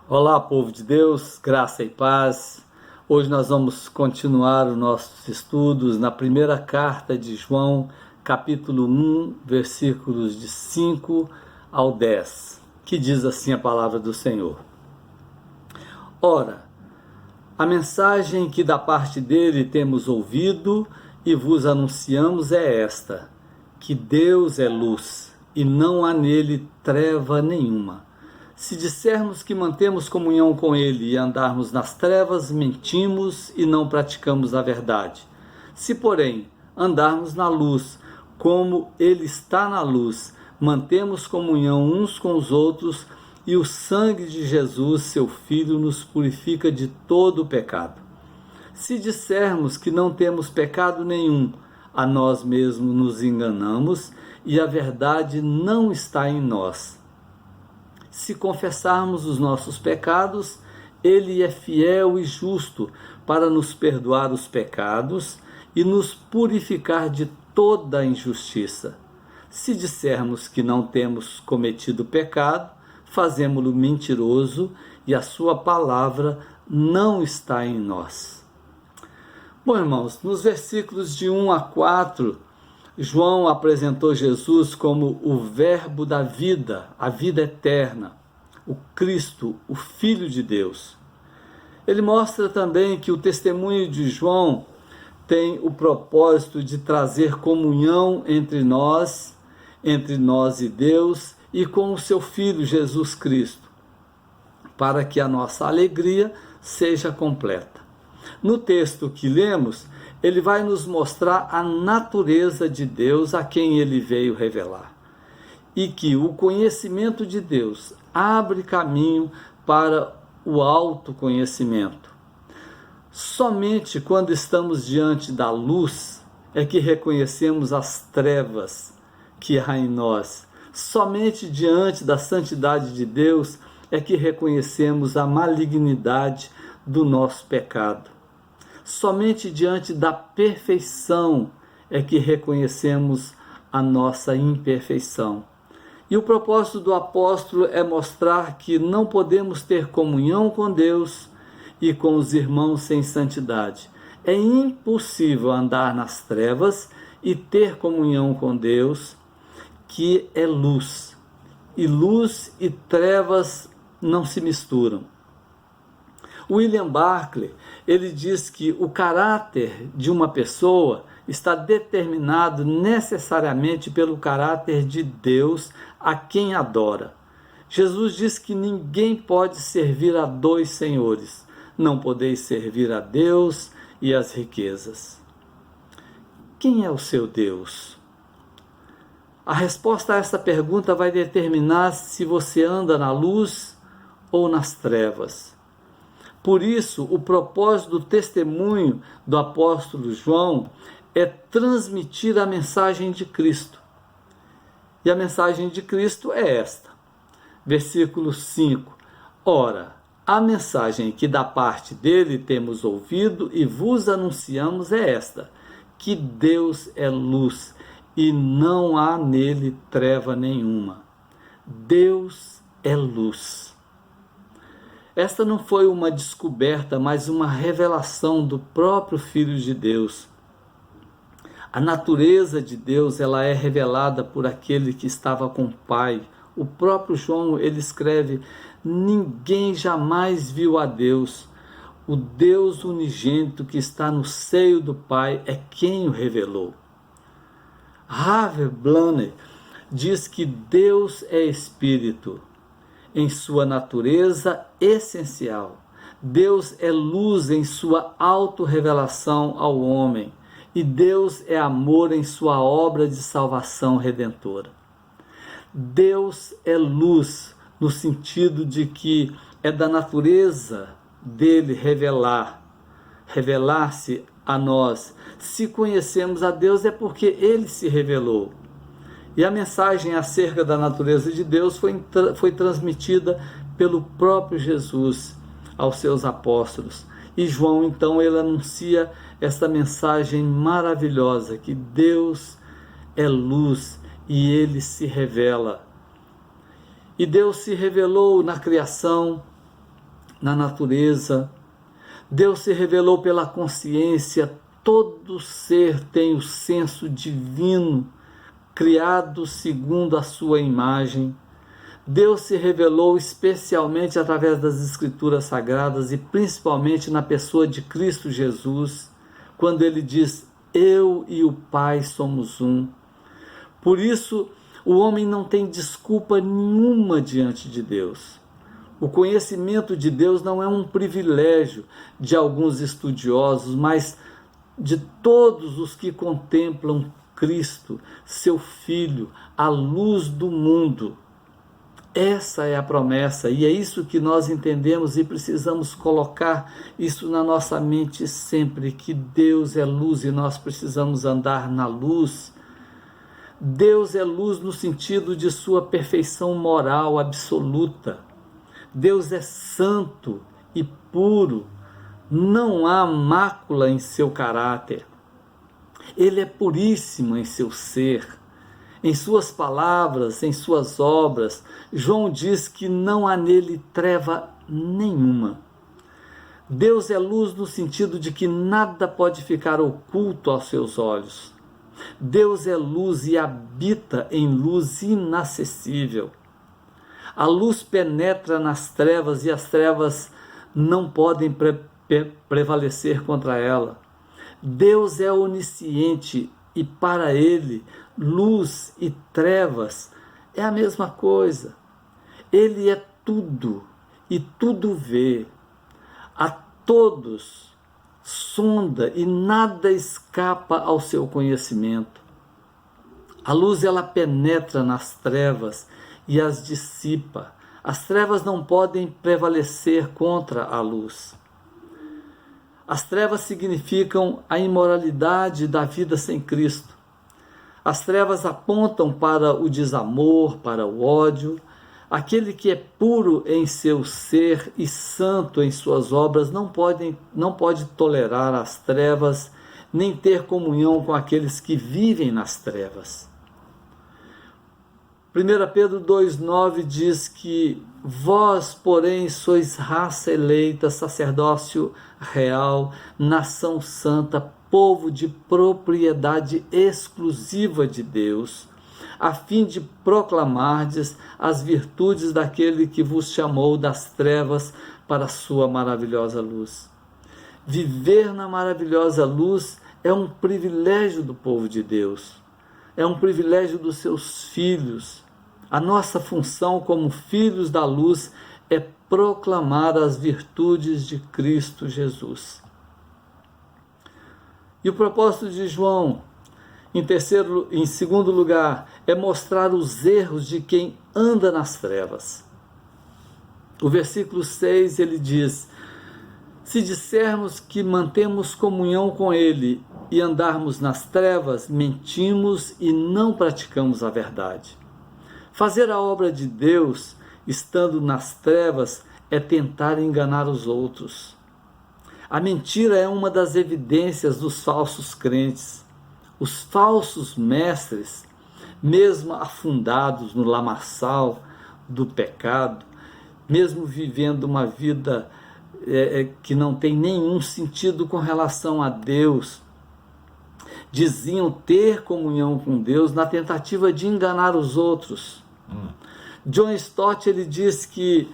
Olá, povo de Deus, graça e paz. Hoje nós vamos continuar os nossos estudos na primeira carta de João, capítulo 1, versículos de 5 ao 10, que diz assim a palavra do Senhor. Ora, a mensagem que da parte dele temos ouvido e vos anunciamos é esta, que Deus é luz e não há nele treva nenhuma. Se dissermos que mantemos comunhão com ele e andarmos nas trevas, mentimos e não praticamos a verdade. Se, porém, andarmos na luz, como ele está na luz, mantemos comunhão uns com os outros, e o sangue de Jesus, seu Filho, nos purifica de todo o pecado. Se dissermos que não temos pecado nenhum, a nós mesmos nos enganamos e a verdade não está em nós. Se confessarmos os nossos pecados, ele é fiel e justo para nos perdoar os pecados e nos purificar de toda a injustiça. Se dissermos que não temos cometido pecado, fazemo-lo mentiroso e a sua palavra não está em nós. Bom, irmãos, nos versículos de 1 a 4, João apresentou Jesus como o verbo da vida, a vida eterna, o Cristo, o Filho de Deus. Ele mostra também que o testemunho de João tem o propósito de trazer comunhão entre nós e Deus e com o seu Filho Jesus Cristo, para que a nossa alegria seja completa. No texto que lemos, ele vai nos mostrar a natureza de Deus a quem ele veio revelar. E que o conhecimento de Deus abre caminho para o autoconhecimento. Somente quando estamos diante da luz é que reconhecemos as trevas que há em nós. Somente diante da santidade de Deus é que reconhecemos a malignidade do nosso pecado. Somente diante da perfeição é que reconhecemos a nossa imperfeição. E o propósito do apóstolo é mostrar que não podemos ter comunhão com Deus e com os irmãos sem santidade. É impossível andar nas trevas e ter comunhão com Deus, que é luz. E luz e trevas não se misturam. William Barclay, ele diz que o caráter de uma pessoa está determinado necessariamente pelo caráter de Deus a quem adora. Jesus diz que ninguém pode servir a dois senhores. Não podeis servir a Deus e às riquezas. Quem é o seu Deus? A resposta a essa pergunta vai determinar se você anda na luz ou nas trevas. Por isso, o propósito do testemunho do apóstolo João é transmitir a mensagem de Cristo. E a mensagem de Cristo é esta. Versículo 5. Ora, a mensagem que da parte dele temos ouvido e vos anunciamos é esta, que Deus é luz e não há nele treva nenhuma. Deus é luz. Esta não foi uma descoberta, mas uma revelação do próprio Filho de Deus. A natureza de Deus, ela é revelada por aquele que estava com o Pai. O próprio João, ele escreve, ninguém jamais viu a Deus. O Deus unigênito que está no seio do Pai é quem o revelou. Harvey Blaney diz que Deus é Espírito. Em sua natureza essencial. Deus é luz em sua autorrevelação ao homem, e Deus é amor em sua obra de salvação redentora. Deus é luz no sentido de que é da natureza dele revelar-se a nós. Se conhecemos a Deus é porque ele se revelou. E a mensagem acerca da natureza de Deus foi transmitida pelo próprio Jesus aos seus apóstolos. E João, então, ele anuncia essa mensagem maravilhosa, que Deus é luz e ele se revela. E Deus se revelou na criação, na natureza. Deus se revelou pela consciência. Todo ser tem o senso divino, criado segundo a sua imagem. Deus se revelou especialmente através das Escrituras Sagradas e principalmente na pessoa de Cristo Jesus, quando ele diz: eu e o Pai somos um. Por isso, o homem não tem desculpa nenhuma diante de Deus. O conhecimento de Deus não é um privilégio de alguns estudiosos, mas de todos os que contemplam Cristo, seu Filho, a luz do mundo. Essa é a promessa, e é isso que nós entendemos e precisamos colocar isso na nossa mente sempre, que Deus é luz e nós precisamos andar na luz. Deus é luz no sentido de sua perfeição moral absoluta. Deus é santo e puro, não há mácula em seu caráter. Ele é puríssimo em seu ser, em suas palavras, em suas obras. João diz que não há nele treva nenhuma. Deus é luz no sentido de que nada pode ficar oculto aos seus olhos. Deus é luz e habita em luz inacessível. A luz penetra nas trevas e as trevas não podem prevalecer contra ela. Deus é onisciente e para ele luz e trevas é a mesma coisa. Ele é tudo e tudo vê. A todos sonda e nada escapa ao seu conhecimento. A luz, ela penetra nas trevas e as dissipa. As trevas não podem prevalecer contra a luz. As trevas significam a imoralidade da vida sem Cristo. As trevas apontam para o desamor, para o ódio. Aquele que é puro em seu ser e santo em suas obras não pode tolerar as trevas, nem ter comunhão com aqueles que vivem nas trevas. 1 Pedro 2,9 diz que vós, porém, sois raça eleita, sacerdócio real, nação santa, povo de propriedade exclusiva de Deus, a fim de proclamardes as virtudes daquele que vos chamou das trevas para a sua maravilhosa luz. Viver na maravilhosa luz é um privilégio do povo de Deus, é um privilégio dos seus filhos. A nossa função como filhos da luz é proclamar as virtudes de Cristo Jesus. E o propósito de João, em segundo lugar, é mostrar os erros de quem anda nas trevas. O versículo 6, ele diz: se dissermos que mantemos comunhão com ele e andarmos nas trevas, mentimos e não praticamos a verdade. Fazer a obra de Deus, estando nas trevas, é tentar enganar os outros. A mentira é uma das evidências dos falsos crentes. Os falsos mestres, mesmo afundados no lamaçal do pecado, mesmo vivendo uma vida que não tem nenhum sentido com relação a Deus, diziam ter comunhão com Deus na tentativa de enganar os outros. John Stott, ele diz que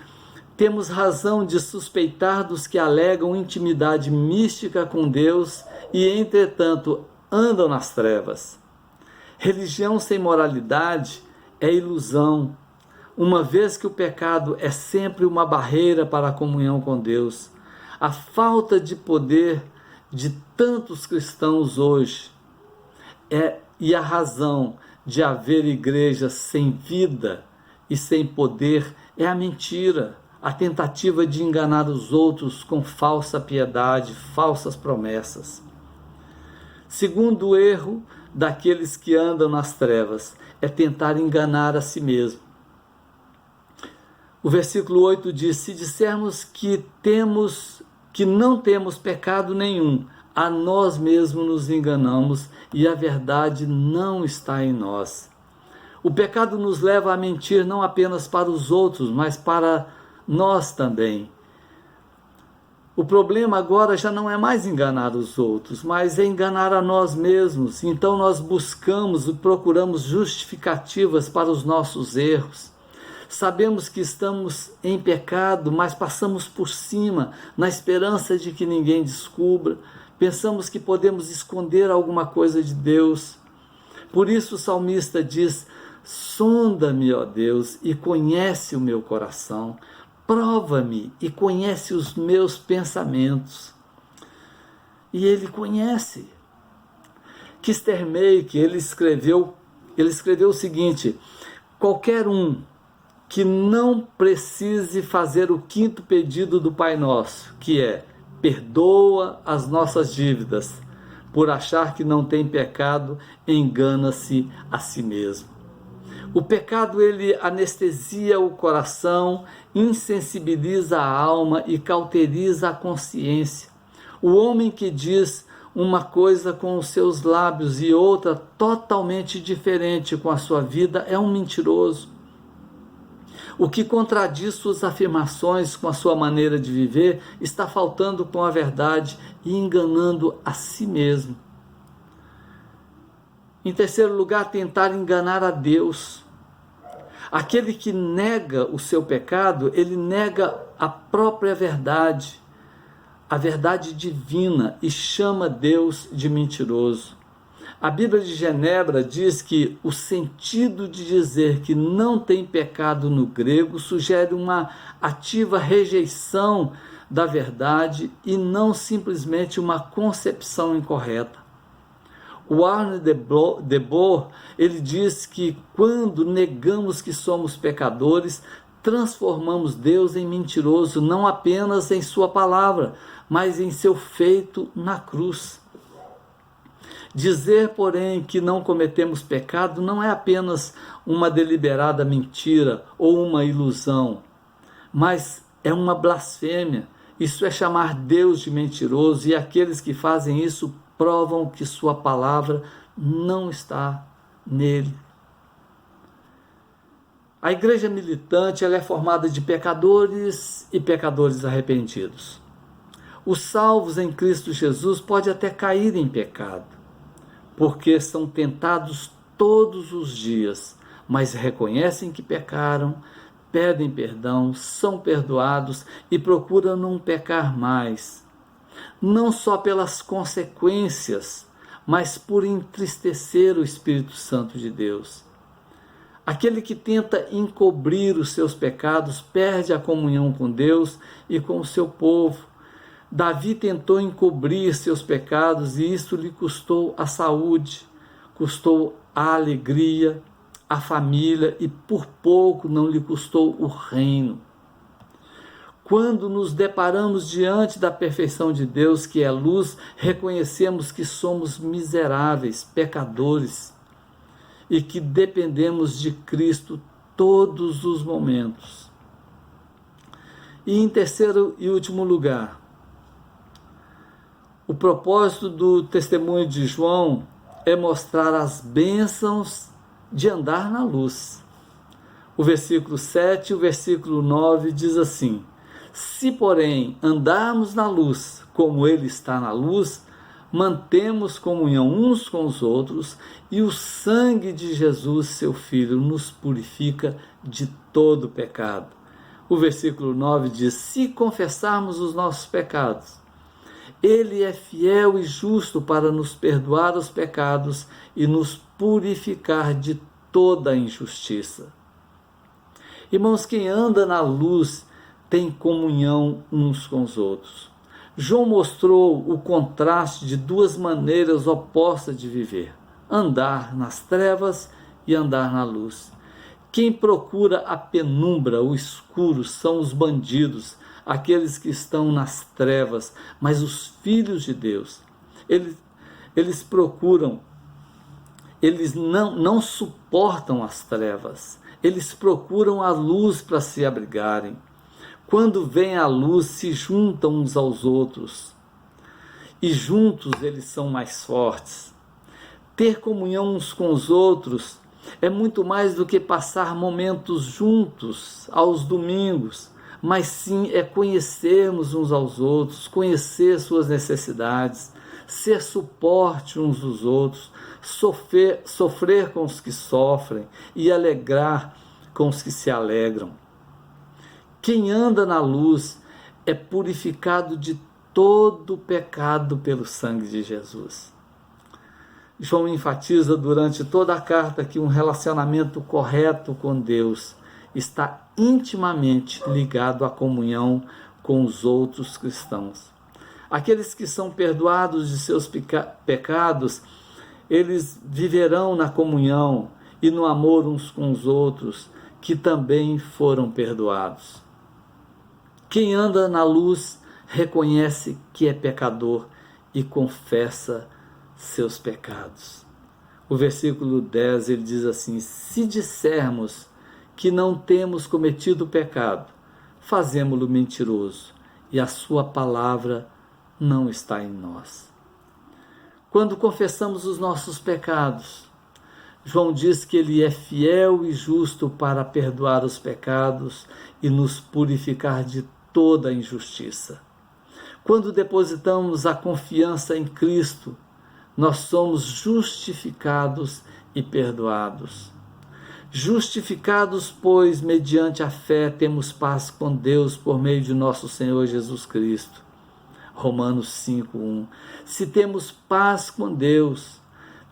temos razão de suspeitar dos que alegam intimidade mística com Deus e, entretanto, andam nas trevas. Religião sem moralidade é ilusão, uma vez que o pecado é sempre uma barreira para a comunhão com Deus. A falta de poder de tantos cristãos hoje e a razão de haver igrejas sem vida e sem poder é a mentira, a tentativa de enganar os outros com falsa piedade, falsas promessas. Segundo erro daqueles que andam nas trevas é tentar enganar a si mesmo. O versículo 8 diz: se dissermos que não temos pecado nenhum, a nós mesmos nos enganamos e a verdade não está em nós. O pecado nos leva a mentir não apenas para os outros, mas para nós também. O problema agora já não é mais enganar os outros, mas é enganar a nós mesmos. Então nós buscamos e procuramos justificativas para os nossos erros. Sabemos que estamos em pecado, mas passamos por cima, na esperança de que ninguém descubra. Pensamos que podemos esconder alguma coisa de Deus. Por isso o salmista diz: sonda-me, ó Deus, e conhece o meu coração. Prova-me e conhece os meus pensamentos. E ele conhece. Kistermeike, ele escreveu o seguinte: qualquer um que não precise fazer o quinto pedido do Pai Nosso, que é: perdoa as nossas dívidas, por achar que não tem pecado, engana-se a si mesmo. O pecado, ele anestesia o coração, insensibiliza a alma e cauteriza a consciência. O homem que diz uma coisa com os seus lábios e outra totalmente diferente com a sua vida é um mentiroso. O que contradiz suas afirmações com a sua maneira de viver está faltando com a verdade e enganando a si mesmo. Em terceiro lugar, tentar enganar a Deus. Aquele que nega o seu pecado, ele nega a própria verdade, a verdade divina, e chama Deus de mentiroso. A Bíblia de Genebra diz que o sentido de dizer que não tem pecado no grego sugere uma ativa rejeição da verdade e não simplesmente uma concepção incorreta. O Arne de Boer, ele diz que quando negamos que somos pecadores, transformamos Deus em mentiroso, não apenas em sua palavra, mas em seu feito na cruz. Dizer, porém, que não cometemos pecado não é apenas uma deliberada mentira ou uma ilusão, mas é uma blasfêmia. Isso é chamar Deus de mentiroso, e aqueles que fazem isso provam que sua palavra não está nele. A igreja militante, ela é formada de pecadores e pecadores arrependidos. Os salvos em Cristo Jesus podem até cair em pecado, porque são tentados todos os dias, mas reconhecem que pecaram, pedem perdão, são perdoados e procuram não pecar mais. Não só pelas consequências, mas por entristecer o Espírito Santo de Deus. Aquele que tenta encobrir os seus pecados perde a comunhão com Deus e com o seu povo. Davi tentou encobrir seus pecados e isso lhe custou a saúde, custou a alegria, a família e por pouco não lhe custou o reino. Quando nos deparamos diante da perfeição de Deus, que é luz, reconhecemos que somos miseráveis, pecadores e que dependemos de Cristo todos os momentos. E em terceiro e último lugar, o propósito do testemunho de João é mostrar as bênçãos de andar na luz. O versículo 7 e o versículo 9 diz assim: se, porém, andarmos na luz, como ele está na luz, mantemos comunhão uns com os outros, e o sangue de Jesus, seu Filho, nos purifica de todo pecado. O versículo 9 diz: se confessarmos os nossos pecados, ele é fiel e justo para nos perdoar os pecados e nos purificar de toda a injustiça. Irmãos, quem anda na luz tem comunhão uns com os outros. João mostrou o contraste de duas maneiras opostas de viver: andar nas trevas e andar na luz. Quem procura a penumbra, o escuro, são os bandidos, aqueles que estão nas trevas, mas os filhos de Deus, eles procuram, eles não suportam as trevas, eles procuram a luz para se abrigarem. Quando vem a luz, se juntam uns aos outros, e juntos eles são mais fortes. Ter comunhão uns com os outros é muito mais do que passar momentos juntos aos domingos. mas sim é conhecermos uns aos outros, conhecer suas necessidades, ser suporte uns dos outros, sofrer com os que sofrem e alegrar com os que se alegram. Quem anda na luz é purificado de todo pecado pelo sangue de Jesus. João enfatiza durante toda a carta que um relacionamento correto com Deus está intimamente ligado à comunhão com os outros cristãos. Aqueles que são perdoados de seus pecados, eles viverão na comunhão e no amor uns com os outros, que também foram perdoados. Quem anda na luz reconhece que é pecador e confessa seus pecados. O versículo 10 ele diz assim: se dissermos que não temos cometido pecado, fazemo-lo mentiroso e a sua palavra não está em nós. Quando confessamos os nossos pecados, João diz que ele é fiel e justo para perdoar os pecados e nos purificar de toda a injustiça. Quando depositamos a confiança em Cristo, nós somos justificados e perdoados. Justificados, pois, mediante a fé, temos paz com Deus por meio de nosso Senhor Jesus Cristo. Romanos 5:1. Se temos paz com Deus,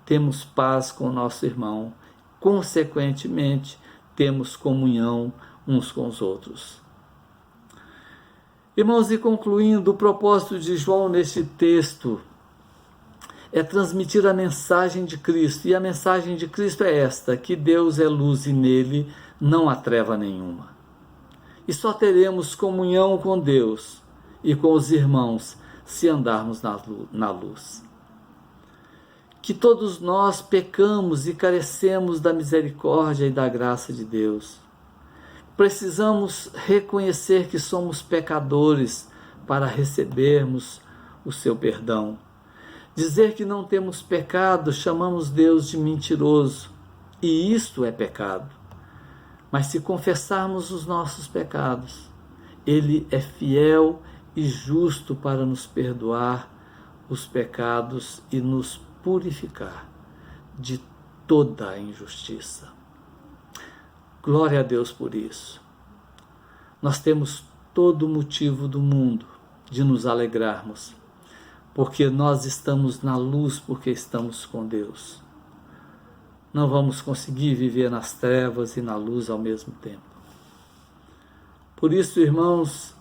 temos paz com o nosso irmão. Consequentemente, temos comunhão uns com os outros. Irmãos, e concluindo, o propósito de João neste texto é transmitir a mensagem de Cristo. E a mensagem de Cristo é esta: que Deus é luz e nele não há treva nenhuma. E só teremos comunhão com Deus e com os irmãos se andarmos na luz. Que todos nós pecamos e carecemos da misericórdia e da graça de Deus. Precisamos reconhecer que somos pecadores para recebermos o seu perdão. Dizer que não temos pecado, chamamos Deus de mentiroso, e isto é pecado. Mas se confessarmos os nossos pecados, Ele é fiel e justo para nos perdoar os pecados e nos purificar de toda a injustiça. Glória a Deus por isso. Nós temos todo o motivo do mundo de nos alegrarmos, porque nós estamos na luz, porque estamos com Deus. Não vamos conseguir viver nas trevas e na luz ao mesmo tempo. Por isso, irmãos,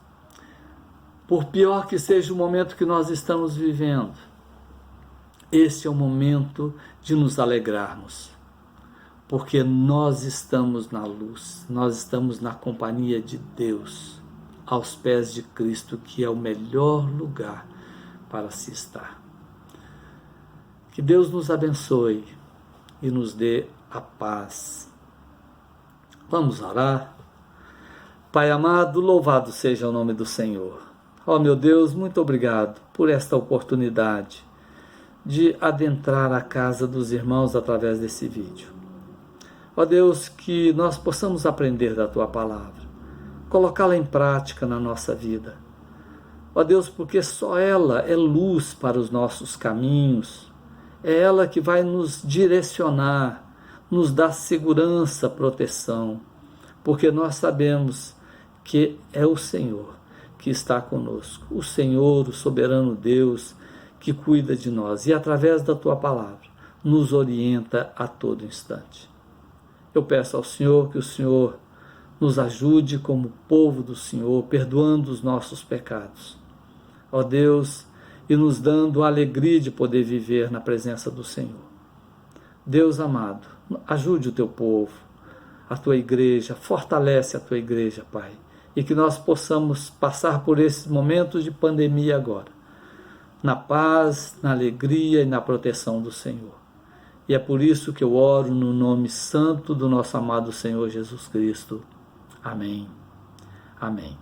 por pior que seja o momento que nós estamos vivendo, este é o momento de nos alegrarmos, porque nós estamos na luz, nós estamos na companhia de Deus, aos pés de Cristo, que é o melhor lugar para se estar. Que Deus nos abençoe e nos dê a paz. Vamos orar? Pai amado, louvado seja o nome do Senhor. Ó meu Deus, muito obrigado por esta oportunidade de adentrar a casa dos irmãos através desse vídeo. Ó Deus, que nós possamos aprender da Tua palavra, colocá-la em prática na nossa vida. Ó Deus, porque só ela é luz para os nossos caminhos, é ela que vai nos direcionar, nos dar segurança, proteção, porque nós sabemos que é o Senhor que está conosco, o Senhor, o soberano Deus, que cuida de nós e através da Tua palavra nos orienta a todo instante. Eu peço ao Senhor que o Senhor nos ajude como povo do Senhor, perdoando os nossos pecados. Ó Deus, e nos dando a alegria de poder viver na presença do Senhor. Deus amado, ajude o Teu povo, a Tua igreja, fortalece a Tua igreja, Pai, e que nós possamos passar por esses momentos de pandemia agora, na paz, na alegria e na proteção do Senhor. E é por isso que eu oro no nome santo do nosso amado Senhor Jesus Cristo. Amém. Amém.